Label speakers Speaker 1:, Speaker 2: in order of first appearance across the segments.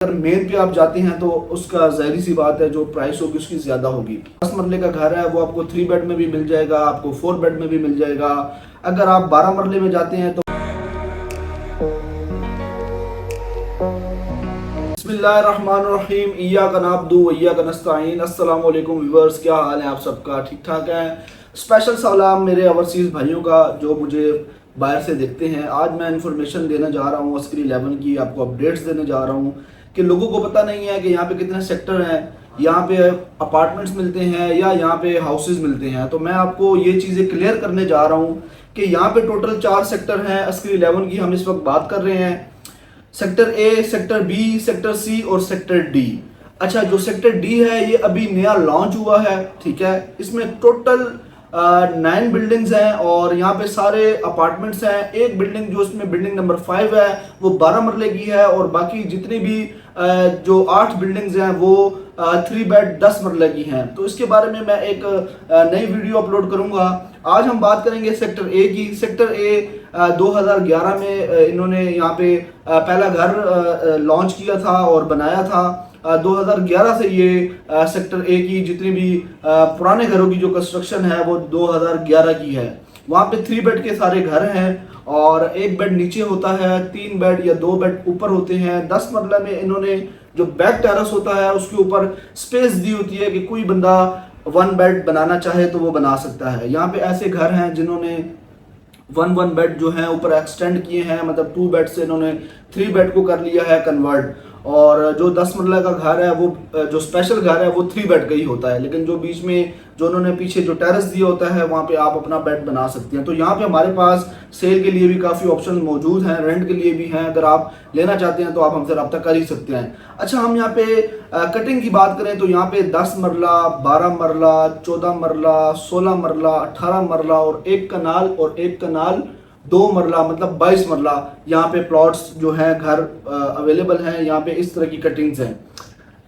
Speaker 1: अगर मेन पे आप जाते हैं तो उसका ज़ाहिर सी बात है जो प्राइस होगी उसकी ज़्यादा होगी। 10 मरले का घर है वो आपको 3 बेड में भी मिल जाएगा, आपको 4 बेड में भी मिल जाएगा। अगर आप 12 मरले में जाते हैं तो बिस्मिल्लाहिर्रहमानिर्रहीम, इय्याका नअब्दु व इय्याका नस्तईन। अस्सलाम वालेकुम व्यूअर्स, क्या हाल है आप सबका? ठीक ठाक है। स्पेशल सलाम मेरे ओवरसीज़ भाइयों का जो मुझे बाहर से देखते हैं। आज मैं इन्फॉर्मेशन देने जा रहा हूँ अस्करी 11 की, आपको अपडेट्स देने जा रहा हूँ कि लोगों को पता नहीं है कि यहाँ पे कितने सेक्टर हैं, यहाँ पे अपार्टमेंट्स मिलते हैं या यहाँ पे हाउसेस मिलते हैं। तो मैं आपको ये चीज़ें क्लियर करने जा रहा हूँ कि यहाँ पे टोटल 4 सेक्टर हैं अस्करी 11 की हम इस वक्त बात कर रहे हैं। Sector A, sector B, sector C और सेक्टर डी। अच्छा, जो सेक्टर डी है ये अभी नया लॉन्च हुआ है, ठीक है। इसमें टोटल 9 बिल्डिंग्स हैं और यहाँ पे सारे अपार्टमेंट्स हैं। एक बिल्डिंग जो इसमें बिल्डिंग नंबर 5 है वो 12 मरले की है और बाकी जितनी भी जो 8 बिल्डिंग्स हैं वो 3 बेड 10 मरले की हैं। तो इसके बारे में मैं एक नई वीडियो अपलोड करूंगा। आज हम बात करेंगे सेक्टर ए की। सेक्टर ए 2011 में इन्होंने यहाँ पे पहला घर लॉन्च किया था और बनाया था। 2011 से ये सेक्टर ए की जितनी भी पुराने घरों की जो कंस्ट्रक्शन है वो 2011 की है। वहाँ पे 3 बेड के सारे घर हैं और 1 बेड नीचे होता है, 3 बेड या 2 बेड ऊपर होते हैं। 10 मरला में इन्होंने जो बैक टेरेस होता है उसके ऊपर स्पेस दी होती है कि कोई बंदा 1 बेड बनाना चाहे तो वो बना सकता है। यहाँ पे ऐसे घर हैं जिन्होंने 1 बेड जो है ऊपर एक्सटेंड किए हैं, मतलब 2 बेड से इन्होंने 3 बेड को कर लिया है कन्वर्ट। और जो 10 मरला का घर है वो जो स्पेशल घर है वो 3 बेड का ही होता है, लेकिन जो बीच में जो उन्होंने पीछे जो टेरेस दिया होता है वहाँ पे आप अपना बेड बना सकते हैं। तो यहाँ पे हमारे पास सेल के लिए भी काफ़ी ऑप्शन मौजूद हैं, रेंट के लिए भी हैं। अगर आप लेना चाहते हैं तो आप हमसे रब्ता कर ही सकते हैं। अच्छा, हम यहाँ पे कटिंग की बात करें तो यहाँ पे 10 मरला, 12 मरला, 14 मरला, 16 मरला, 18 मरला और 1 कनाल 2 मरला मतलब 22 मरला यहाँ पे प्लॉट्स जो हैं घर अवेलेबल हैं। यहाँ पे इस तरह की कटिंग्स हैं।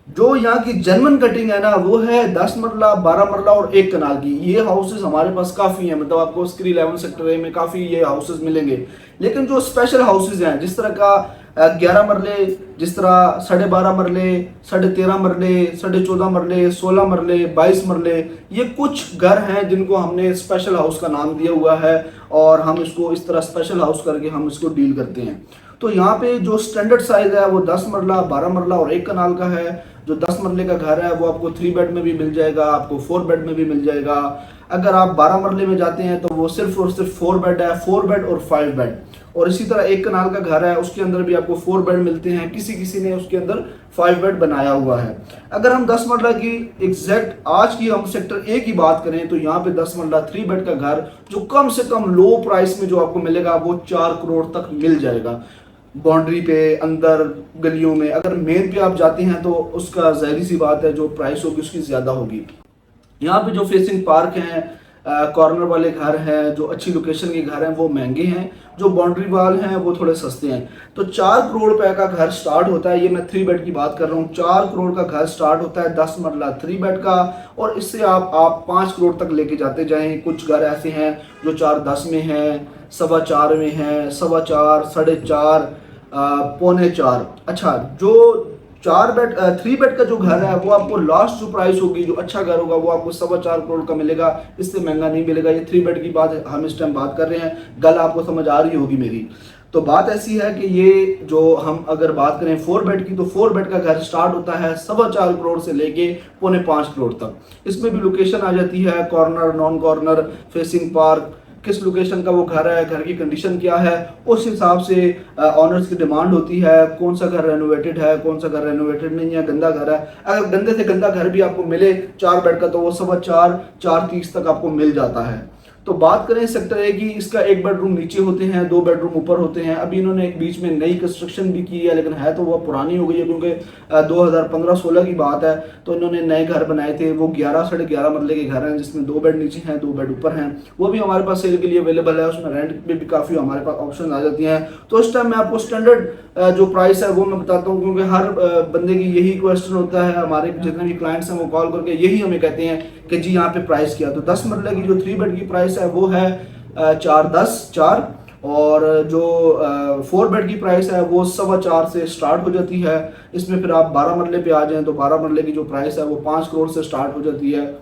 Speaker 1: जो यहाँ की जेन्युइन कटिंग है ना वो है 10 मरला, 12 मरला और 1 कनाल की। ये हाउसेस हमारे पास काफ़ी हैं, मतलब आपको स्क्री 11 सेक्टर ए में काफ़ी ये हाउसेस मिलेंगे। लेकिन जो स्पेशल हाउसेस हैं जिस तरह का 11 मरले, जिस तरह 12.5 मरले, 13.5 मरले, 14.5 मरले, 16 मरले, 22 मरले, ये कुछ घर हैं जिनको हमने स्पेशल हाउस का नाम दिया हुआ है और हम इसको इस तरह स्पेशल हाउस करके हम इसको डील करते हैं। तो यहाँ पे जो स्टैंडर्ड साइज है वो 10 मरला, 12 मरला और 1 कनाल का है। जो 10 मरले का घर है वो आपको 3 बेड में भी मिल जाएगा, आपको 4 बेड में भी मिल जाएगा। अगर आप 12 मरले में जाते हैं तो वो सिर्फ और सिर्फ 4 बेड है, 4 बेड और 5 बेड। और इसी तरह 1 कनाल का घर है उसके अंदर भी आपको 4 बेड मिलते हैं, किसी किसी ने उसके अंदर 5 बेड बनाया हुआ है। अगर हम 10 मरला की एग्जैक्ट आज की हम सेक्टर ए की बात करें तो यहाँ पे 10 मरला 3 बेड का घर जो कम से कम लो प्राइस में जो आपको मिलेगा वो 4 करोड़ तक मिल जाएगा। बाउंड्री पे, अंदर गलियों में। अगर मेन पे आप जाते हैं तो उसका ज़ाहिर सी बात है जो प्राइस होगी उसकी ज़्यादा होगी। यहाँ पे जो फेसिंग पार्क हैं, कॉर्नर वाले घर हैं, जो अच्छी लोकेशन के घर हैं वो महंगे हैं, जो बाउंड्री वाल हैं वो थोड़े सस्ते हैं। तो 4 करोड़ रुपए का घर स्टार्ट होता है, ये मैं 3 बेड की बात कर रहा हूँ। 4 करोड़ का घर स्टार्ट होता है 10 मरला 3 बेड का और इससे आप 5 करोड़ तक लेके जाते जाएं। कुछ घर ऐसे हैं जो 4.10 में हैं, 4.25 में हैं, 4.25, 4.5, पौने 4। अच्छा, जो 3 बेड का जो घर है वो आपको लास्ट जो प्राइस होगी, जो अच्छा घर होगा वो आपको 4.25 करोड़ का मिलेगा, इससे महंगा नहीं मिलेगा। ये 3 बेड की बात हम इस टाइम बात कर रहे हैं, गल आपको समझ आ रही होगी मेरी। तो बात ऐसी है कि ये जो हम अगर बात करें 4 बेड की तो 4 बेड का घर स्टार्ट होता है 4.25 करोड़ से लेके पौने 5 करोड़ तक। इसमें भी लोकेशन आ जाती है, corner, non corner, facing park, किस लोकेशन का वो घर है, घर की कंडीशन क्या है, उस हिसाब से ऑनर्स की डिमांड होती है। कौन सा घर रेनोवेटेड है, कौन सा घर रेनोवेटेड नहीं है, गंदा घर है। अगर गंदे से गंदा घर भी आपको मिले 4 बेड का तो वो 4.25, 4.30 तक आपको मिल जाता है। तो बात करें सेक्टर ए की, इसका 1 बेडरूम नीचे होते हैं, 2 बेडरूम ऊपर होते हैं। अभी इन्होंने एक बीच में नई कंस्ट्रक्शन भी की है, लेकिन है तो वो पुरानी हो गई है क्योंकि 2015-16 की बात है। तो इन्होंने नए घर बनाए थे, वो 11 साढ़े 11 मरले के घर हैं जिसमें 2 बेड नीचे हैं, 2 बेड ऊपर हैं। वो भी हमारे पास सेल के लिए अवेलेबल है, उसमें रेंट पे भी काफ़ी हमारे पास ऑप्शन आ जाती हैं। तो इस टाइम मैं आपको स्टैंडर्ड जो प्राइस है वो मैं बताता हूँ, क्योंकि हर बंदे की यही क्वेश्चन होता है। हमारे जितने भी क्लाइंट्स हैं वो कॉल करके यही हमें कहते हैं कि जी यहाँ पे प्राइस क्या। तो 10 मरले की जो 3 बेड की प्राइस है वो है 4.10, 4 और जो 4 बेड की प्राइस है वो 4.25 से स्टार्ट हो जाती है। इसमें फिर आप 12 मरले पे आ जाएं तो 12 मरले की जो प्राइस है वो 5 करोड़ से स्टार्ट हो जाती है,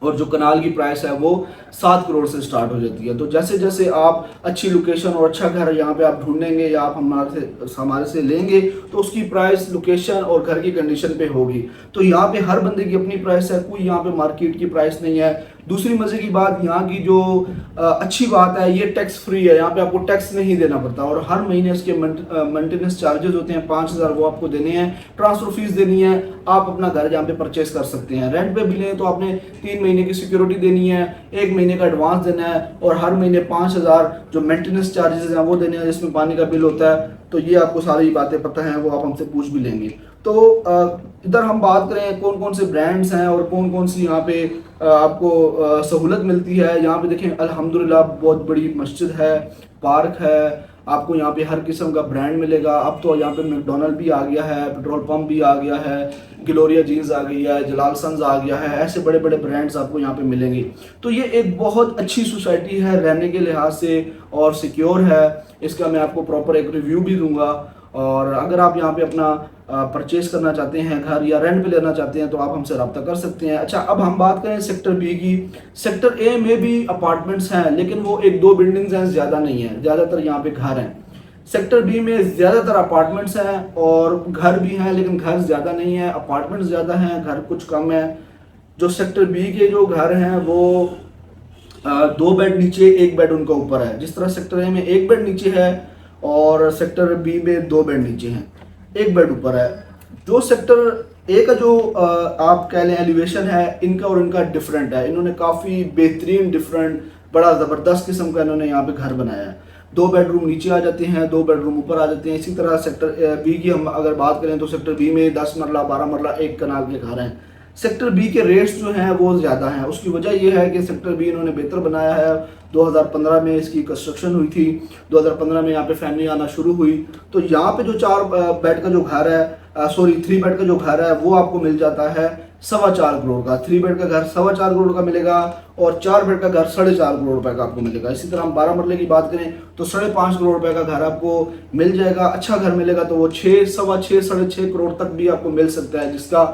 Speaker 1: और जो कनाल की प्राइस है वो 7 करोड़ से स्टार्ट हो जाती है। तो जैसे जैसे आप अच्छी लोकेशन और अच्छा घर यहाँ पे आप ढूंढेंगे या आप हमारे से लेंगे तो उसकी प्राइस लोकेशन और घर की कंडीशन पे होगी। तो यहाँ पे हर बंदे की अपनी प्राइस है, कोई यहाँ पे मार्केट की प्राइस नहीं है। दूसरी मजे की बात यहाँ की जो अच्छी बात है, ये टैक्स फ्री है, यहाँ पे आपको टैक्स नहीं देना पड़ता, और हर महीने इसके मेंटेनेंस चार्जेस होते हैं 5,000, वो आपको देने हैं। ट्रांसफर फीस देनी है, आप अपना घर यहाँ पे परचेस कर सकते हैं। रेंट पे भी लें तो आपने 3 महीने की सिक्योरिटी देनी है, 1 महीने का एडवांस देना है, और हर महीने 5,000 जो मेंटेनेंस चार्जेस हैं वो देने हैं, जिसमें पानी का बिल होता है। तो ये आपको सारी बातें पता हैं, वो आप हमसे पूछ भी लेंगे। तो इधर हम बात करें कौन कौन से ब्रांड्स हैं और कौन कौन सी यहाँ पे आपको सहूलत मिलती है। यहाँ पे देखें अल्हम्दुलिल्लाह बहुत बड़ी मस्जिद है, पार्क है, आपको यहाँ पे हर किस्म का ब्रांड मिलेगा। अब तो यहाँ पे मैकडोनल्ड भी आ गया है, पेट्रोल पंप भी आ गया है, ग्लोरिया जीन्स आ गई है, जलाल सन्स आ गया है, ऐसे बड़े बड़े ब्रांड्स आपको यहाँ पे मिलेंगे। तो ये एक बहुत अच्छी सोसाइटी है रहने के लिहाज से, और सिक्योर है। इसका मैं आपको प्रॉपर एक रिव्यू भी दूंगा। और अगर आप यहाँ पे अपना परचेज करना चाहते हैं घर, या रेंट पे लेना चाहते हैं, तो आप हमसे रब्ता कर सकते हैं। अच्छा, अब हम बात करें सेक्टर बी की। सेक्टर ए में भी अपार्टमेंट्स हैं, लेकिन वो 1-2 बिल्डिंग्स हैं, ज़्यादा नहीं है, ज़्यादातर यहाँ पे घर हैं। सेक्टर बी में ज़्यादातर अपार्टमेंट्स हैं और घर भी हैं, लेकिन घर ज़्यादा नहीं है, अपार्टमेंट्स ज़्यादा हैं, घर कुछ कम है। जो सेक्टर बी के जो घर हैं वो 2 बेड नीचे, 1 बेड उनका ऊपर है। जिस तरह सेक्टर ए में 1 बेड नीचे है और सेक्टर बी में 2 बेड नीचे हैं, 1 बेड ऊपर है। जो सेक्टर ए का जो आप कह लें एलिवेशन है, इनका और इनका डिफरेंट है। इन्होंने काफ़ी बेहतरीन डिफरेंट, बड़ा ज़बरदस्त किस्म का इन्होंने यहाँ पे घर बनाया है। 2 बेडरूम नीचे आ जाते हैं, 2 बेडरूम ऊपर आ जाते हैं। इसी तरह सेक्टर बी की हम अगर बात करें तो सेक्टर बी में 10 मरला 12 मरला 1 कनाल के घर हैं। सेक्टर बी के रेट्स जो हैं वो ज़्यादा हैं। उसकी वजह यह है कि सेक्टर बी इन्होंने बेहतर बनाया है। 2015 में इसकी कंस्ट्रक्शन हुई थी, 2015 में यहाँ पे फैमिली आना शुरू हुई। तो यहाँ पे जो 4 बेड का जो घर है, 3 बेड का जो घर है, वो आपको मिल जाता है 4.25 करोड़ का। 3 बेड का घर 4.25 करोड़ का मिलेगा, और 4 बेड का घर 4.5 करोड़ रुपए का आपको मिलेगा। इसी तरह हम 12 मरले की बात करें तो 5.5 करोड़ रुपए का घर आपको मिल जाएगा। अच्छा घर मिलेगा तो वो 6, 6.25, 6.5 करोड़ तक भी आपको मिल सकता है, जिसका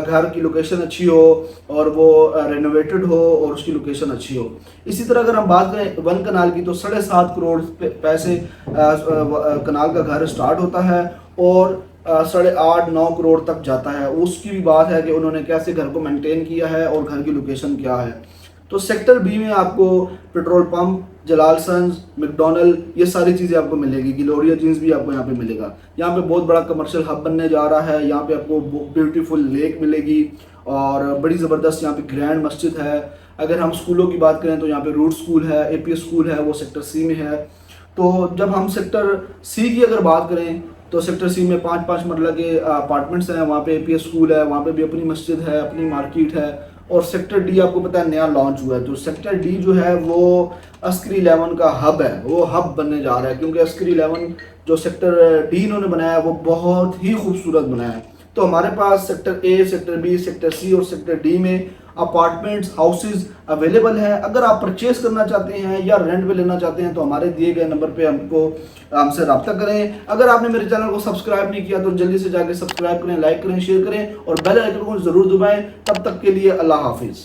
Speaker 1: घर की लोकेशन अच्छी हो और वो रेनोवेटेड हो और उसकी लोकेशन अच्छी हो। इसी तरह अगर हम बात करें 1 कनाल की तो 7.5 करोड़ पैसे कनाल का घर स्टार्ट होता है, और 8.5-9 करोड़ तक जाता है। उसकी भी बात है कि उन्होंने कैसे घर को मेंटेन किया है और घर की लोकेशन क्या है। तो सेक्टर बी में आपको पेट्रोल पंप, जलाल सन्स, मैकडोनल्ड, ये सारी चीज़ें आपको मिलेगी। ग्लोरिया जीन्स भी आपको यहाँ पे मिलेगा। यहाँ पे बहुत बड़ा कमर्शियल हब बनने जा रहा है। यहाँ पे आपको ब्यूटीफुल लेक मिलेगी, और बड़ी ज़बरदस्त यहाँ पे ग्रैंड मस्जिद है। अगर हम स्कूलों की बात करें तो यहाँ पे रूट स्कूल है, APS स्कूल है, वो सेक्टर सी में है। तो जब हम सेक्टर सी की अगर बात करें तो सेक्टर सी में 5-5 मरला के अपार्टमेंट्स हैं, वहाँ पे APS स्कूल है, वहाँ पे भी अपनी मस्जिद है, अपनी मार्केट है। और सेक्टर डी आपको पता है नया लॉन्च हुआ है। तो सेक्टर डी जो है वो अस्करी 11 का हब है, वो हब बनने जा रहा है, क्योंकि अस्करी 11 जो सेक्टर डी इन्होंने बनाया है वो बहुत ही खूबसूरत बनाया है। तो हमारे पास sector A, sector B, sector C और सेक्टर डी में अपार्टमेंट्स, हाउसेज अवेलेबल हैं। अगर आप परचेज करना चाहते हैं या रेंट पे लेना चाहते हैं तो हमारे दिए गए नंबर पे हमसे रब्ता करें। अगर आपने मेरे चैनल को सब्सक्राइब नहीं किया तो जल्दी से जाके सब्सक्राइब करें, लाइक करें, शेयर करें और बेल आइकन को जरूर दबाएं। तब तक के लिए अल्लाह हाफिज़।